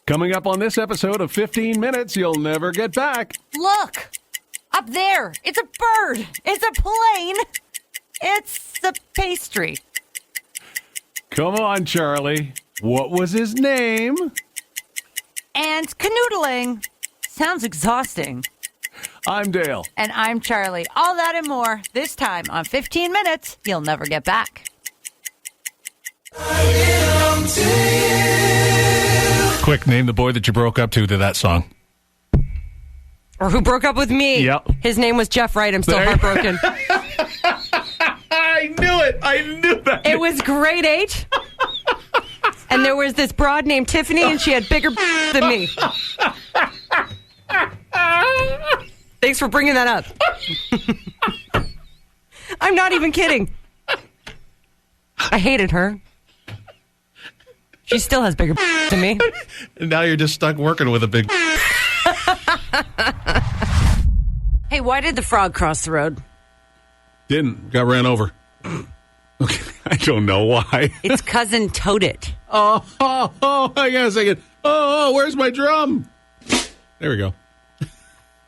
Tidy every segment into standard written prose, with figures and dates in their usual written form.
Coming up on this episode of 15 Minutes You'll Never Get Back. Look! Up there! It's a bird! It's a plane! It's a pastry. Come on, Charlie. What was his name? And canoodling. Sounds exhausting. I'm Dale. And I'm Charlie. All that and more, this time on 15 Minutes You'll Never Get Back. Quick, name the boy that you broke up to that song. Or who broke up with me. Yep. His name was Jeff Wright. I'm still heartbroken. I knew it. I knew that. It was grade 8. And there was this broad named Tiffany, and she had bigger than me. Thanks for bringing that up. I'm not even kidding. I hated her. She still has bigger than me. And now you're just stuck working with a big... Hey, why did the frog cross the road? Didn't. Got ran over. Okay, I don't know why. Its cousin towed it. Oh, I got a second. Oh, where's my drum? There we go.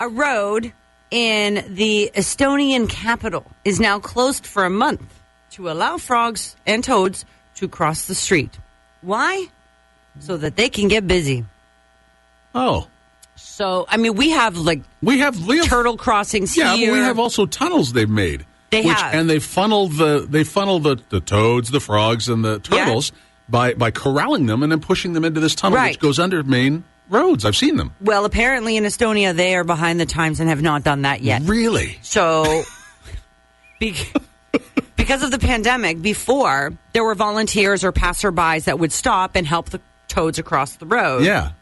A road in the Estonian capital is now closed for a month to allow frogs and toads to cross the street. Why? So that they can get busy. Oh. So, I mean, we have we have turtle crossings here. Yeah, but we have also tunnels they've made. They have. And they funnel the toads, the frogs, and the turtles by corralling them and then pushing them into this tunnel, which goes under main roads. I've seen them. Well, apparently in Estonia, they are behind the times and have not done that yet. Really? So, because of the pandemic, before, there were volunteers or passerbys that would stop and help the toads across the road. Yeah.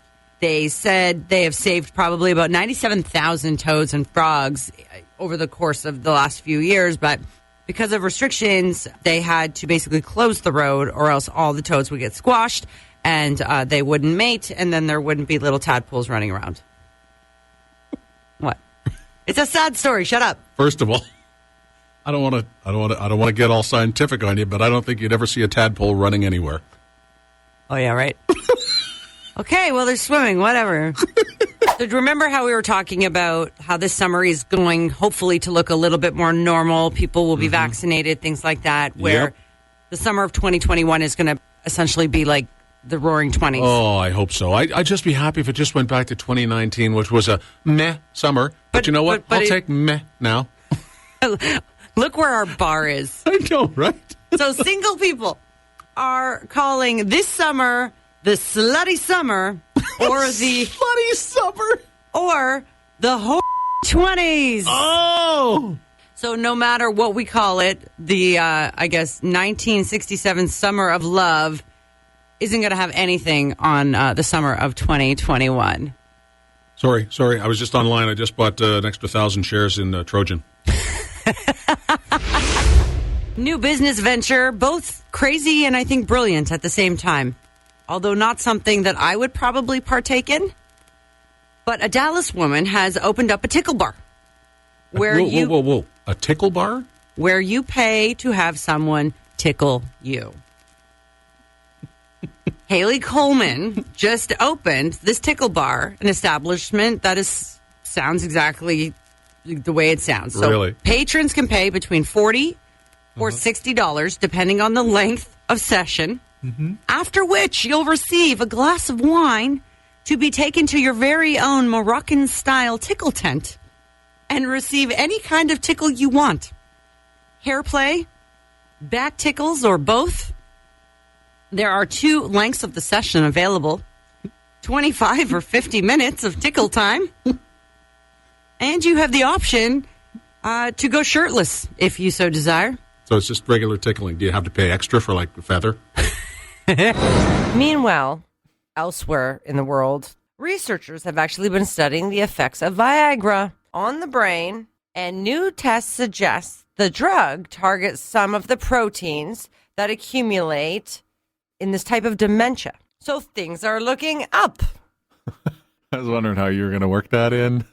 They said they have saved probably about 97,000 toads and frogs over the course of the last few years, but because of restrictions, they had to basically close the road or else all the toads would get squashed and they wouldn't mate, and then there wouldn't be little tadpoles running around. What? It's a sad story. Shut up. First of all, I don't want to get all scientific on you, but I don't think you'd ever see a tadpole running anywhere. Oh yeah, right. Okay, well, they're swimming, whatever. So remember how we were talking about how this summer is going, hopefully, to look a little bit more normal. People will be vaccinated, things like that, where the summer of 2021 is going to essentially be like the roaring 20s. Oh, I hope so. I'd just be happy if it just went back to 2019, which was a meh summer. But you know what? I'll take meh now. Look where our bar is. I know, right? So single people are calling this summer the slutty summer, or the slutty summer, or the whole 20s. Oh! So no matter what we call it, the, I guess, 1967 summer of love isn't going to have anything on the summer of 2021. Sorry. I was just online. I just bought an extra 1,000 shares in Trojan. New business venture, both crazy and I think brilliant at the same time. Although not something that I would probably partake in. But a Dallas woman has opened up a tickle bar. Whoa. A tickle bar? Where you pay to have someone tickle you. Haley Coleman just opened this tickle bar, an establishment that sounds exactly the way it sounds. So really? Patrons can pay between $40 or $60, depending on the length of session. Mm-hmm. After which you'll receive a glass of wine to be taken to your very own Moroccan-style tickle tent and receive any kind of tickle you want. Hair play, back tickles, or both. There are 2 lengths of the session available. 25 or 50 minutes of tickle time. And you have the option to go shirtless if you so desire. So it's just regular tickling. Do you have to pay extra for like a feather? Meanwhile, elsewhere in the world, researchers have actually been studying the effects of Viagra on the brain, and new tests suggest the drug targets some of the proteins that accumulate in this type of dementia. So things are looking up. I was wondering how you were going to work that in.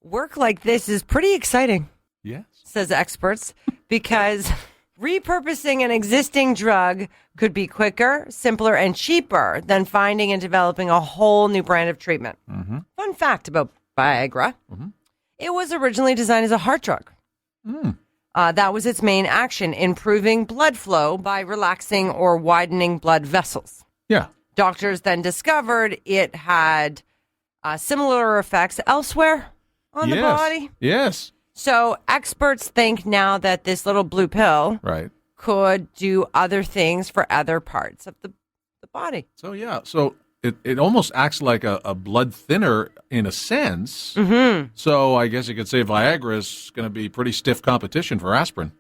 Work like this is pretty exciting. Yes. Says experts, because Repurposing an existing drug could be quicker, simpler, and cheaper than finding and developing a whole new brand of treatment. Mm-hmm. Fun fact about Viagra. Mm-hmm. It was originally designed as a heart drug. That was its main action, improving blood flow by relaxing or widening blood vessels. Yeah. Doctors then discovered it had similar effects elsewhere on the body. Yes. So experts think now that this little blue pill could do other things for other parts of the body. So it almost acts like a blood thinner in a sense. Mm-hmm. So I guess you could say Viagra is going to be pretty stiff competition for aspirin.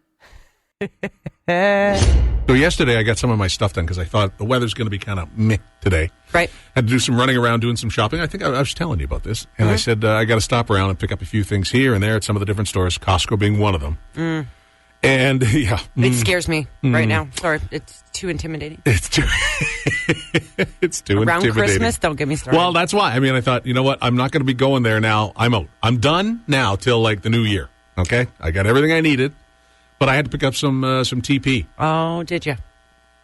So yesterday I got some of my stuff done because I thought the weather's going to be kind of meh today. Right. Had to do some running around doing some shopping. I think I was telling you about this. And I said I got to stop around and pick up a few things here and there at some of the different stores, Costco being one of them. And it scares me right now. Sorry, it's too intimidating. It's too around intimidating. Christmas, don't get me started. Well, that's why. I mean, I thought, you know what? I'm not going to be going there now. I'm out. I'm done now till like the new year. Okay? I got everything I needed. But I had to pick up some TP. Oh, did you?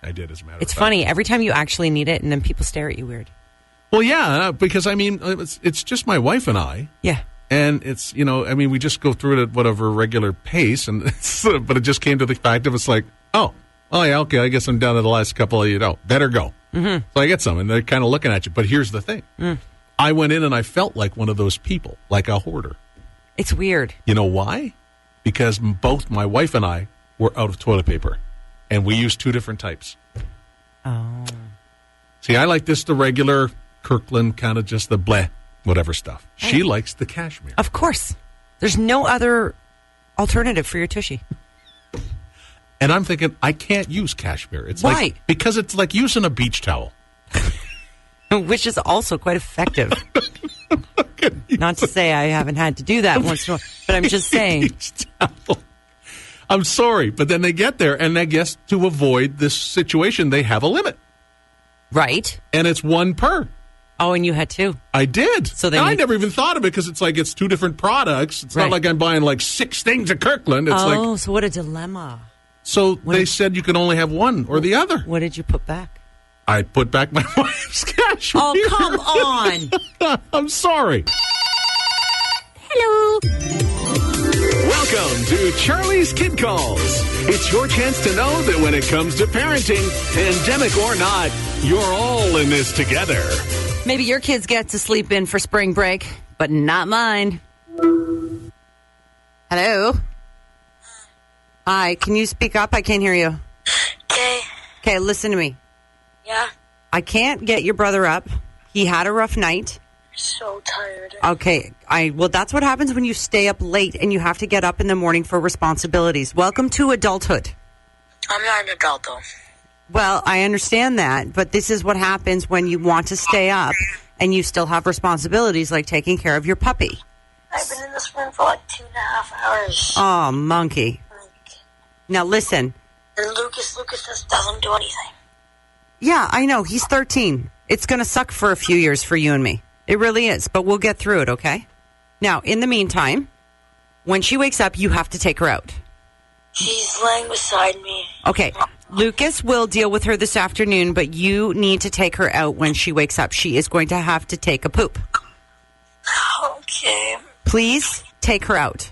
I did, as a matter of fact. It's funny. Every time you actually need it, and then people stare at you weird. Well, yeah, because, I mean, it's just my wife and I. Yeah. And it's, we just go through it at whatever regular pace. And but it just came to the fact of it's like, oh, yeah, okay, I guess I'm down to the last couple of, better go. Mm-hmm. So I get some, and they're kind of looking at you. But here's the thing. I went in and I felt like one of those people, like a hoarder. It's weird. You know why? Because both my wife and I were out of toilet paper, and we used two different types. Oh. See, I like the regular Kirkland, kind of just the bleh, whatever stuff. She likes the cashmere. Of course. There's no other alternative for your tushy. And I'm thinking, I can't use cashmere. It's Why? Because it's like using a beach towel. Which is also quite effective. Not to say I haven't had to do that once in a while, but I'm just saying. I'm sorry, but then they get there, and I guess to avoid this situation, they have a limit. Right. And it's one per. Oh, and you had two. I did. So I never even thought of it because it's like it's two different products. It's not like I'm buying like 6 things at Kirkland. It's so what a dilemma. So they said you can only have one or the other. What did you put back? I put back my wife's cashmere. Oh, come on. I'm sorry. Hello. Welcome to Charlie's Kid Calls. It's your chance to know that when it comes to parenting, pandemic or not, you're all in this together. Maybe your kids get to sleep in for spring break, but not mine. Hello? Hi, can you speak up? I can't hear you. Okay, listen to me. Yeah? I can't get your brother up. He had a rough night. So tired. Okay, well, that's what happens when you stay up late and you have to get up in the morning for responsibilities. Welcome to adulthood. I'm not an adult, though. Well, I understand that, but this is what happens when you want to stay up and you still have responsibilities like taking care of your puppy. I've been in this room for like 2.5 hours. Oh, monkey. Now, listen. And Lucas just doesn't do anything. Yeah, I know. He's 13. It's going to suck for a few years for you and me. It really is, but we'll get through it, okay? Now, in the meantime, when she wakes up, you have to take her out. She's laying beside me. Okay, Lucas will deal with her this afternoon, but you need to take her out when she wakes up. She is going to have to take a poop. Okay. Please take her out.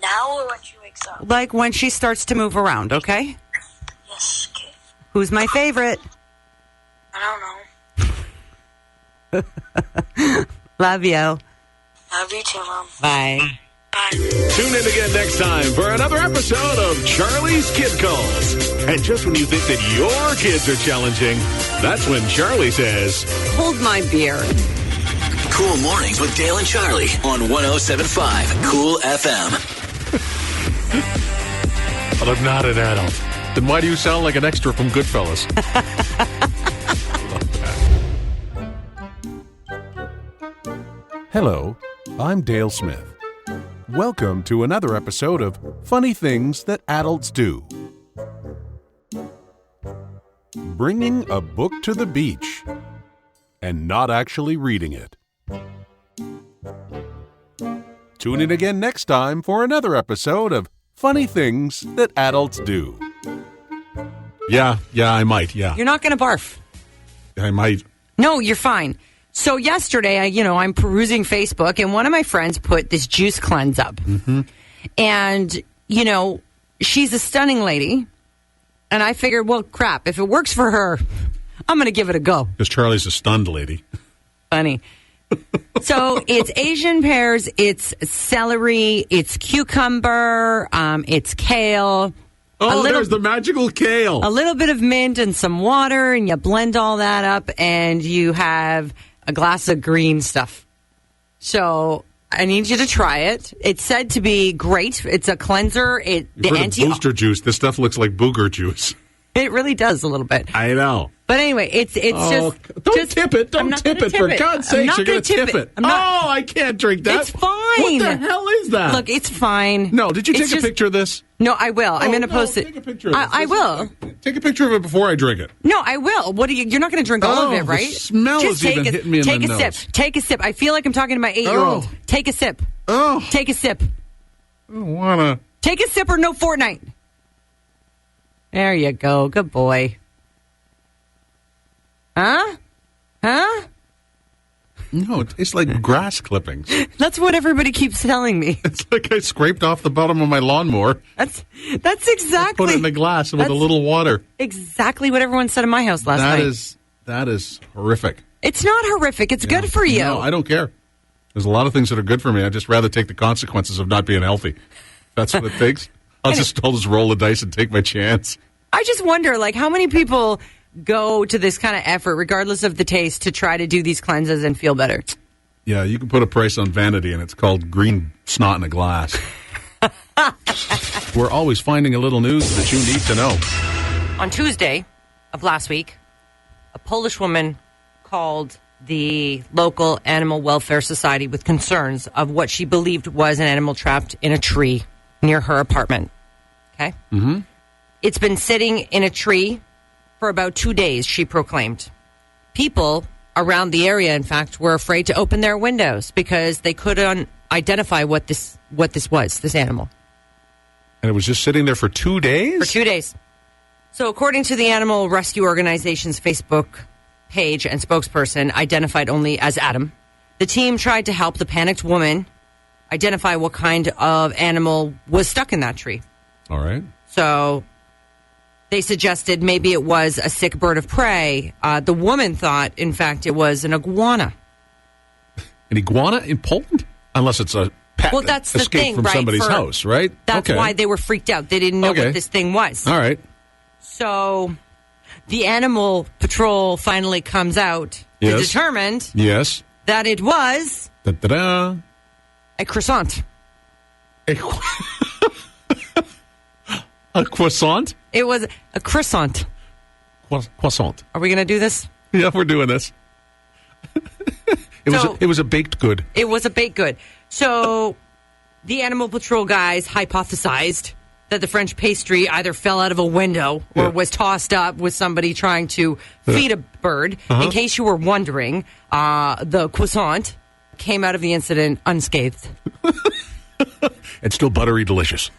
Now or when she wakes up? Like when she starts to move around, okay? Yes, okay. Who's my favorite? I don't know. Love you. Love you too, Mom. Bye. Bye. Tune in again next time for another episode of Charlie's Kid Calls. And just when you think that your kids are challenging, that's when Charlie says, Hold my beer. Kool Mornings with Dale and Charlie on 107.5 Kool FM. But I'm not an adult. Then why do you sound like an extra from Goodfellas? Hello, I'm Dale Smith. Welcome to another episode of Funny Things That Adults Do. Bringing a book to the beach and not actually reading it. Tune in again next time for another episode of Funny Things That Adults Do. Yeah, I might, yeah. You're not going to barf. I might. No, you're fine. So yesterday, I'm perusing Facebook, and one of my friends put this juice cleanse up. Mm-hmm. And, she's a stunning lady. And I figured, well, crap, if it works for her, I'm going to give it a go. Because Charlie's a stunned lady. Funny. So it's Asian pears, it's celery, it's cucumber, it's kale. Oh, there's the magical kale. A little bit of mint and some water, and you blend all that up, and you have a glass of green stuff. So I need you to try it. It's said to be great. It's a cleanser. Booster juice. This stuff looks like booger juice. It really does a little bit. I know. But anyway, it's just... Don't tip it. Don't tip it. For God's sakes, you're going to tip it. I can't drink that. It's fine. What the hell is that? Look, it's fine. No, did you take a picture of this? No, I will. I'm going to post it. Take a picture of this. I will. Take a picture of it before I drink it. No, I will. You're not going to drink all of it, right? The smell is even hitting me in the nose. Take a sip. Take a sip. I feel like I'm talking to my 8-year-old. Take a sip. Oh. Take a sip. I don't want to. Take a sip or no Fortnite. There you go. Good boy. Huh? No, it tastes like grass clippings. That's what everybody keeps telling me. It's like I scraped off the bottom of my lawnmower. That's exactly. Put it in a glass with a little water. Exactly what everyone said in my house last night. That is horrific. It's not horrific. It's good for you. No, I don't care. There's a lot of things that are good for me. I'd just rather take the consequences of not being healthy. That's what it takes. I'll just roll the dice and take my chance. I just wonder, how many people go to this kind of effort, regardless of the taste, to try to do these cleanses and feel better? Yeah, you can put a price on vanity, and it's called green snot in a glass. We're always finding a little news that you need to know. On Tuesday of last week, a Polish woman called the local Animal Welfare Society with concerns of what she believed was an animal trapped in a tree near her apartment. Okay? Mm-hmm. It's been sitting in a tree for about 2 days, she proclaimed. People around the area, in fact, were afraid to open their windows because they couldn't identify what this was, this animal. And it was just sitting there for 2 days? For 2 days. So according to the Animal Rescue Organization's Facebook page and spokesperson, identified only as Adam, the team tried to help the panicked woman identify what kind of animal was stuck in that tree. All right. So they suggested maybe it was a sick bird of prey. The woman thought, in fact, it was an iguana. An iguana in Poland? Unless it's a pet well, that's the escaped thing, from right? somebody's house, right? That's why they were freaked out. They didn't know what this thing was. All right. So the Animal Patrol finally comes out to determine that it was a croissant. A croissant? It was a croissant. Croissant. Are we going to do this? Yeah, we're doing this. It was a baked good. It was a baked good. So the Animal Patrol guys hypothesized that the French pastry either fell out of a window or was tossed up with somebody trying to feed a bird. In case you were wondering, the croissant came out of the incident unscathed. It's still buttery delicious.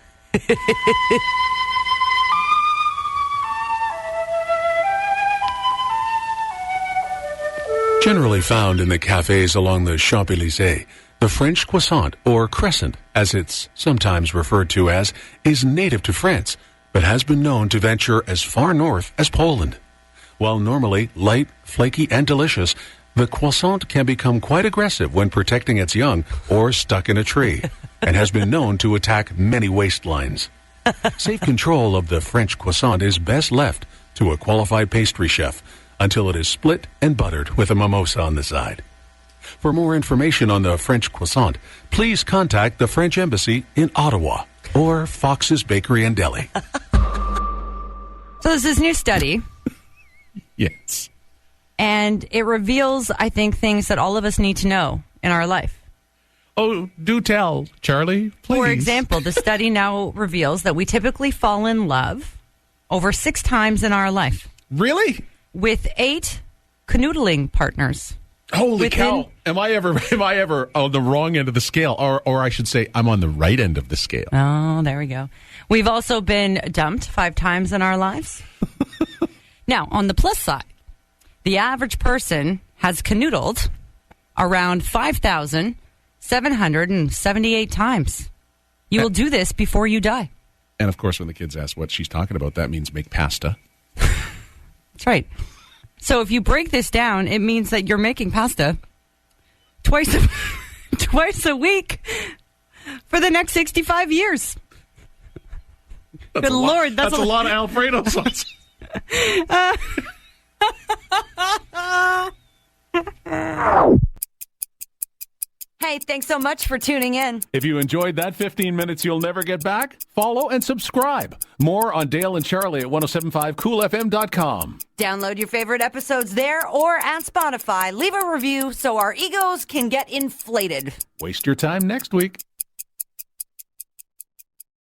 Generally found in the cafes along the Champs-Élysées, the French croissant, or crescent, as it's sometimes referred to as, is native to France, but has been known to venture as far north as Poland. While normally light, flaky, and delicious, the croissant can become quite aggressive when protecting its young or stuck in a tree, and has been known to attack many waistlines. Safe control of the French croissant is best left to a qualified pastry chef until it is split and buttered with a mimosa on the side. For more information on the French croissant, please contact the French Embassy in Ottawa or Fox's Bakery and Deli. So there's this new study. Yes. And it reveals, I think, things that all of us need to know in our life. Oh, do tell, Charlie, please. For example, the study now reveals that we typically fall in love over 6 times in our life. Really? With 8 canoodling partners. Holy cow! Am I ever on the wrong end of the scale, or I should say, I'm on the right end of the scale? Oh, there we go. We've also been dumped 5 times in our lives. Now, on the plus side, the average person has canoodled around 5,778 times. You will do this before you die. And of course, when the kids ask what she's talking about, that means make pasta. That's right. So if you break this down, it means that you're making pasta twice a week for the next 65 years. That's Good Lord. That's a lot of Alfredo sauce. Hey, thanks so much for tuning in. If you enjoyed that 15 minutes you'll never get back, follow and subscribe. More on Dale and Charlie at 1075coolfm.com. Download your favorite episodes there or at Spotify. Leave a review so our egos can get inflated. Waste your time next week.